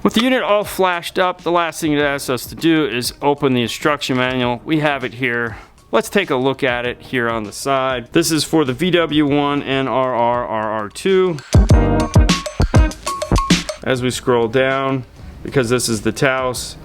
With the unit all flashed up, the last thing it asks us to do is open the instruction manual. We have it here. Let's take a look at it here on the side. This is for the VW1 and RR2. As we scroll down, because this is the Taos,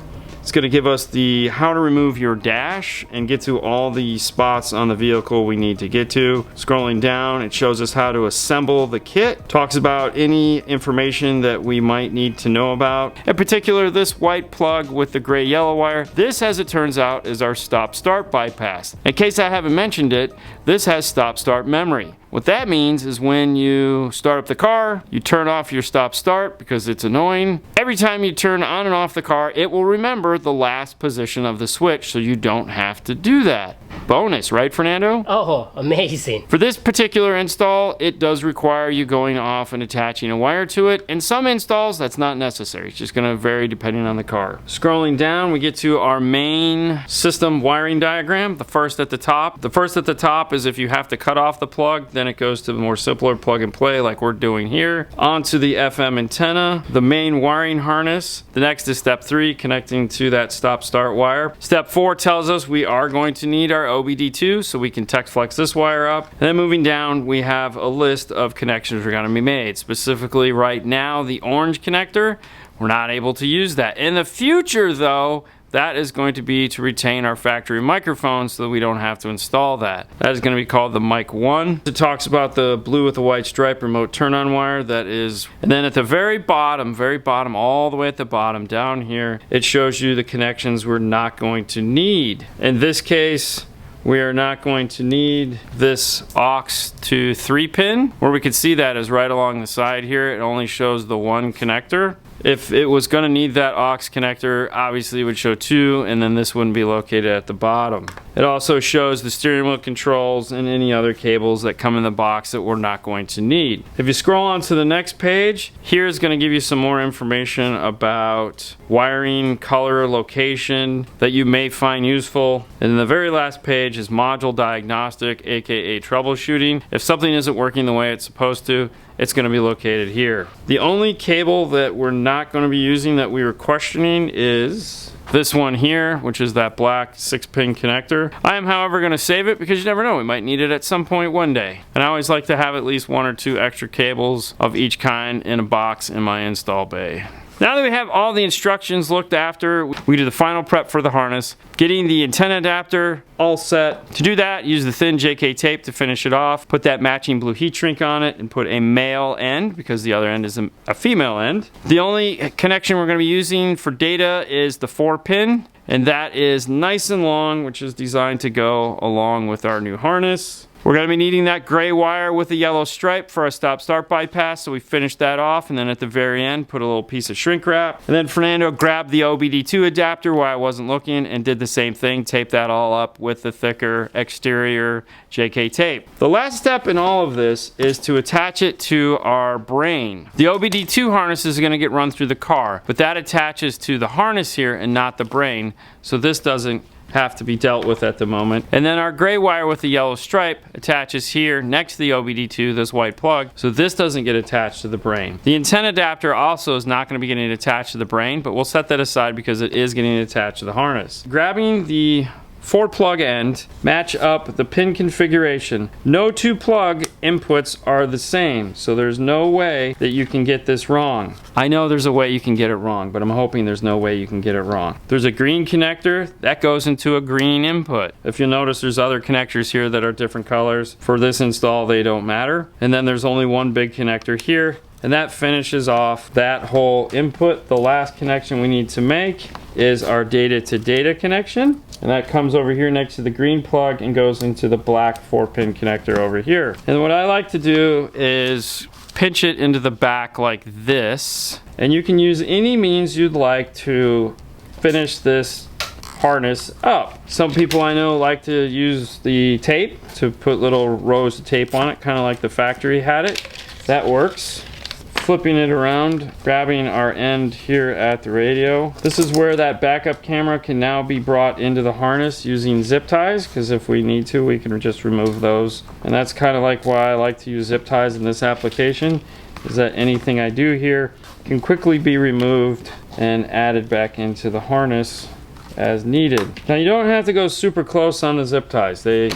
it's going to give us the how to remove your dash and get to all the spots on the vehicle we need to get to. Scrolling down, it shows us how to assemble the kit. Talks about any information that we might need to know about. In particular, this white plug with the gray yellow wire. This, as it turns out, is our stop-start bypass. In case I haven't mentioned it, this has stop-start memory. What that means is when you start up the car, you turn off your stop-start because it's annoying. Every time you turn on and off the car, it will remember the last position of the switch, so you don't have to do that. Bonus, right, Fernando? Oh, amazing. For this particular install, it does require you going off and attaching a wire to it. In some installs, that's not necessary. It's just going to vary depending on the car. Scrolling down, we get to our main system wiring diagram, the first at the top. The first at the top is if you have to cut off the plug, then it goes to the more simpler plug and play like we're doing here. Onto the FM antenna, the main wiring harness. The next is step 3, connecting to that stop-start wire. Step 4 tells us we are going to need our OBD2, so we can text flex this wire up. And then moving down, we have a list of connections we're going to be made. Specifically right now, the orange connector, we're not able to use that. In the future though, that is going to be to retain our factory microphone so that we don't have to install that. That is going to be called the mic 1. It talks about the blue with the white stripe remote turn-on wire. That is, and then at the very bottom, all the way at the bottom down here, it shows you the connections we're not going to need. In this case, we are not going to need this aux to 3 pin. Where we could see that is right along the side here. It only shows the 1 connector. If it was going to need that aux connector, obviously it would show 2, and then this wouldn't be located at the bottom. It also shows the steering wheel controls and any other cables that come in the box that we're not going to need. If you scroll on to the next page, here's going to give you some more information about wiring, color, location that you may find useful. And the very last page is module diagnostic, aka troubleshooting. If something isn't working the way it's supposed to, it's going to be located here. The only cable that we're not going to be using that we were questioning is this one here, which is that black 6-pin connector. I am, however, going to save it because you never know, we might need it at some point one day. And I always like to have at least 1 or 2 extra cables of each kind in a box in my install bay. Now that we have all the instructions looked after, we do the final prep for the harness, getting the antenna adapter all set. To do that, use the thin JK tape to finish it off, put that matching blue heat shrink on it, and put a male end because the other end is a female end. The only connection we're going to be using for data is the 4-pin, and that is nice and long, which is designed to go along with our new harness. We're going to be needing that gray wire with a yellow stripe for our stop-start bypass, so we finished that off, and then at the very end put a little piece of shrink wrap. And then Fernando grabbed the OBD2 adapter while I wasn't looking and did the same thing, taped that all up with the thicker exterior JK tape. The last step in all of this is to attach it to our brain. The OBD2 harness is going to get run through the car, but that attaches to the harness here and not the brain, so this doesn't have to be dealt with at the moment. And then our gray wire with the yellow stripe attaches here next to the OBD2, this white plug, so this doesn't get attached to the brain. The antenna adapter also is not going to be getting attached to the brain, but we'll set that aside because it is getting attached to the harness. Grabbing the 4-plug end, match up the pin configuration. No 2 plug inputs are the same, so there's no way that you can get this wrong. I know there's a way you can get it wrong, but I'm hoping there's no way you can get it wrong. There's a green connector that goes into a green input. If you'll notice, there's other connectors here that are different colors. For this install, they don't matter. And then there's only one big connector here, and that finishes off that whole input. The last connection we need to make is our data to data connection, and that comes over here next to the green plug and goes into the black 4-pin connector over here. And what I like to do is pinch it into the back like this, and you can use any means you'd like to finish this harness up. Some people I know like to use the tape to put little rows of tape on it, kind of like the factory had it. That works. Flipping it around, grabbing our end here at the radio. This is where that backup camera can now be brought into the harness using zip ties, because if we need to, we can just remove those. And that's kind of like why I like to use zip ties in this application, is that anything I do here can quickly be removed and added back into the harness as needed. Now you don't have to go super close on the zip ties. They,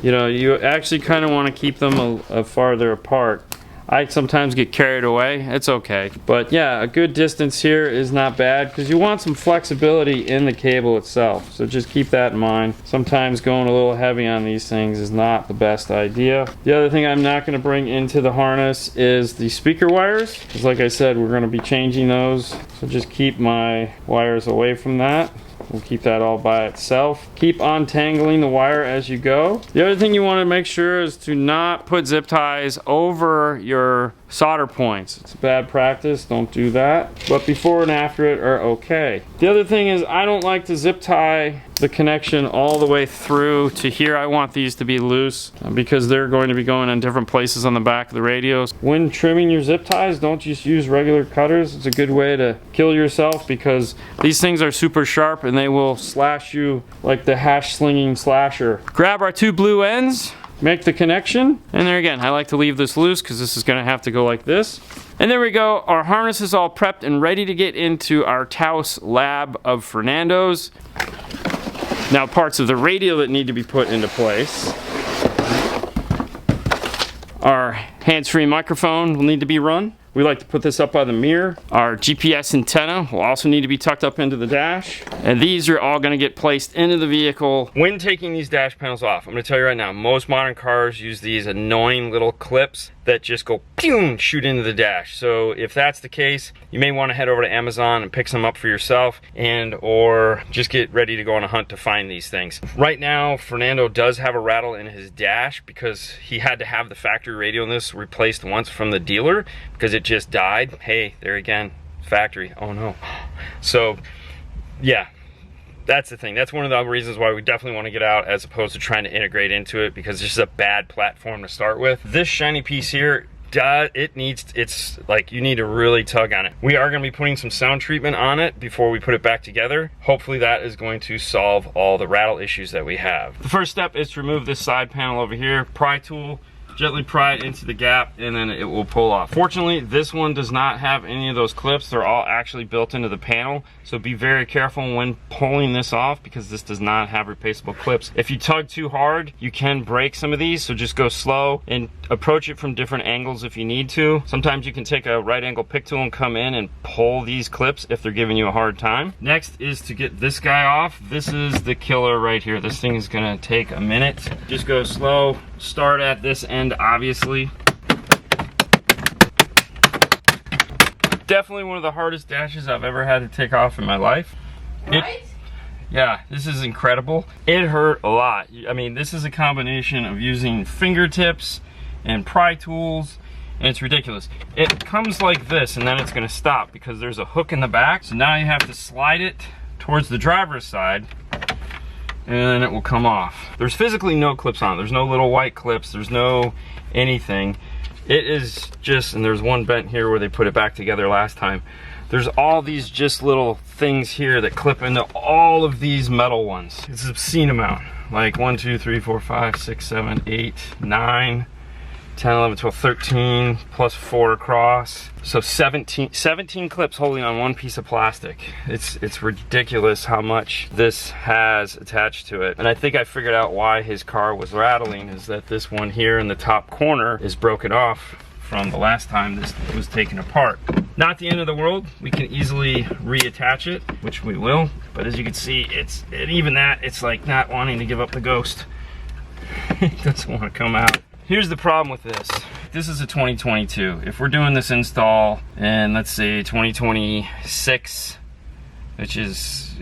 you actually kind of want to keep them a farther apart. I sometimes get carried away. It's okay. But yeah, a good distance here is not bad because you want some flexibility in the cable itself. So just keep that in mind. Sometimes going a little heavy on these things is not the best idea. The other thing I'm not going to bring into the harness is the speaker wires. Because like I said, we're going to be changing those. So just keep my wires away from that. We'll keep that all by itself. Keep untangling the wire as you go. The other thing you want to make sure is to not put zip ties over your solder points. It's bad practice, don't do that. But before and after it are okay. The other thing is I don't like to zip tie the connection all the way through to here. I want these to be loose because they're going to be going in different places on the back of the radios. When trimming your zip ties, don't just use regular cutters. It's a good way to kill yourself because these things are super sharp and they will slash you like the hash slinging slasher. Grab our two blue ends, make the connection, and there again, I like to leave this loose because this is going to have to go like this. And there we go, our harness is all prepped and ready to get into our Taos lab of Fernando's. Now parts of the radio that need to be put into place. Our hands-free microphone will need to be run. We like to put this up by the mirror. Our GPS antenna will also need to be tucked up into the dash. And these are all gonna get placed into the vehicle. When taking these dash panels off, I'm gonna tell you right now, most modern cars use these annoying little clips that just go pew, shoot into the dash. So if that's the case, you may wanna head over to Amazon and pick some up for yourself or just get ready to go on a hunt to find these things. Right now, Fernando does have a rattle in his dash because he had to have the factory radio in this replaced once from the dealer because it just died. Hey, there again, factory, oh no. So yeah, that's the thing. That's one of the reasons why we definitely want to get out as opposed to trying to integrate into it because this is a bad platform to start with. This shiny piece here, it's like you need to really tug on it. We are going to be putting some sound treatment on it before we put it back together. Hopefully that is going to solve all the rattle issues that we have. The first step is to remove this side panel over here. Pry tool, gently pry it into the gap and then it will pull off. Fortunately, this one does not have any of those clips. They're all actually built into the panel. So be very careful when pulling this off because this does not have replaceable clips. If you tug too hard, you can break some of these. So just go slow and approach it from different angles if you need to. Sometimes you can take a right angle pick tool and come in and pull these clips if they're giving you a hard time. Next is to get this guy off. This is the killer right here. This thing is gonna take a minute. Just go slow. Start at this end, obviously. Definitely one of the hardest dashes I've ever had to take off in my life. Right? Yeah, this is incredible. It hurt a lot. I mean, this is a combination of using fingertips and pry tools, and it's ridiculous. It comes like this, and then it's gonna stop because there's a hook in the back. So now you have to slide it towards the driver's side, and then it will come off. There's physically no clips on it. There's no little white clips. There's no anything. It is just, and there's one bent here where they put it back together last time. There's all these just little things here that clip into all of these metal ones. It's an obscene amount. Like 1, 2, 3, 4, 5, 6, 7, 8, 9, 10, 11, 12, 13, plus 4 across. So 17 clips holding on one piece of plastic. It's ridiculous how much this has attached to it. And I think I figured out why his car was rattling is that this one here in the top corner is broken off from the last time this was taken apart. Not the end of the world. We can easily reattach it, which we will. But as you can see, it's like not wanting to give up the ghost. It doesn't want to come out. Here's the problem with this. This is a 2022. If we're doing this install in, let's say, 2026, which is,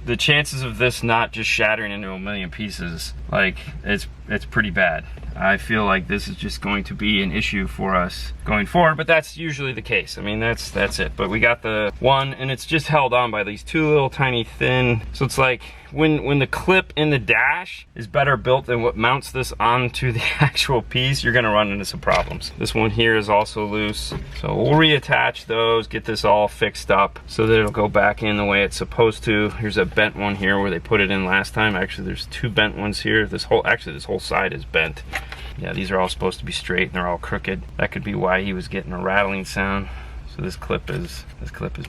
the chances of this not just shattering into a million pieces, like, it's pretty bad. I feel like this is just going to be an issue for us going forward, but that's usually the case. I mean, that's it. But we got the one, and it's just held on by these two little tiny thin, so it's like, when the clip in the dash is better built than what mounts this onto the actual piece, you're gonna run into some problems. This one here is also loose. So we'll reattach those, get this all fixed up so that it'll go back in the way it's supposed to. Here's a bent one here where they put it in last time. Actually, there's 2 bent ones here. This whole side is bent. Yeah, these are all supposed to be straight and they're all crooked. That could be why he was getting a rattling sound. So this clip is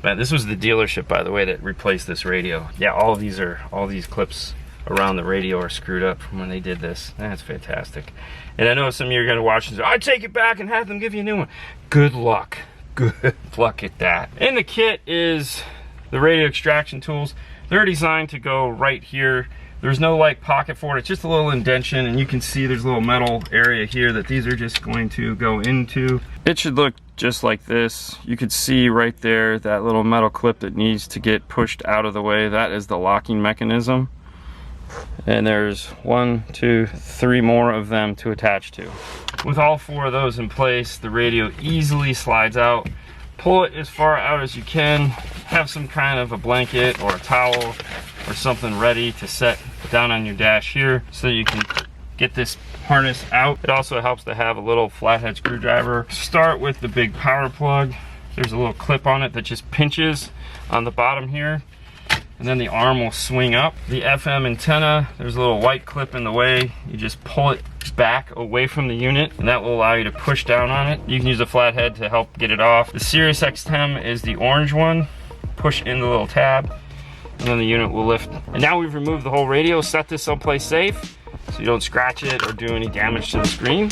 bad. This was the dealership, by the way, that replaced this radio. Yeah, all these clips around the radio are screwed up from when they did this. That's fantastic. And I know some of you are gonna watch and say, I take it back and have them give you a new one. Good luck. Good luck at that. In the kit is the radio extraction tools. They're designed to go right here. There's no like pocket for it. It's just a little indentation, and you can see there's a little metal area here that these are just going to go into. It should look just like this. You could see right there that little metal clip that needs to get pushed out of the way. That is the locking mechanism. And there's 1, 2, 3 more of them to attach to. With all 4 of those in place, the radio easily slides out. Pull it as far out as you can. Have some kind of a blanket or a towel or something ready to set down on your dash here so you can get this harness out. It also helps to have a little flathead screwdriver. Start with the big power plug. There's a little clip on it that just pinches on the bottom here, and then the arm will swing up. The FM antenna, there's a little white clip in the way. You just pull it back away from the unit, and that will allow you to push down on it. You can use a flathead to help get it off. The Sirius XM is the orange one. Push in the little tab, and then the unit will lift. And now we've removed the whole radio, set this someplace safe so you don't scratch it or do any damage to the screen.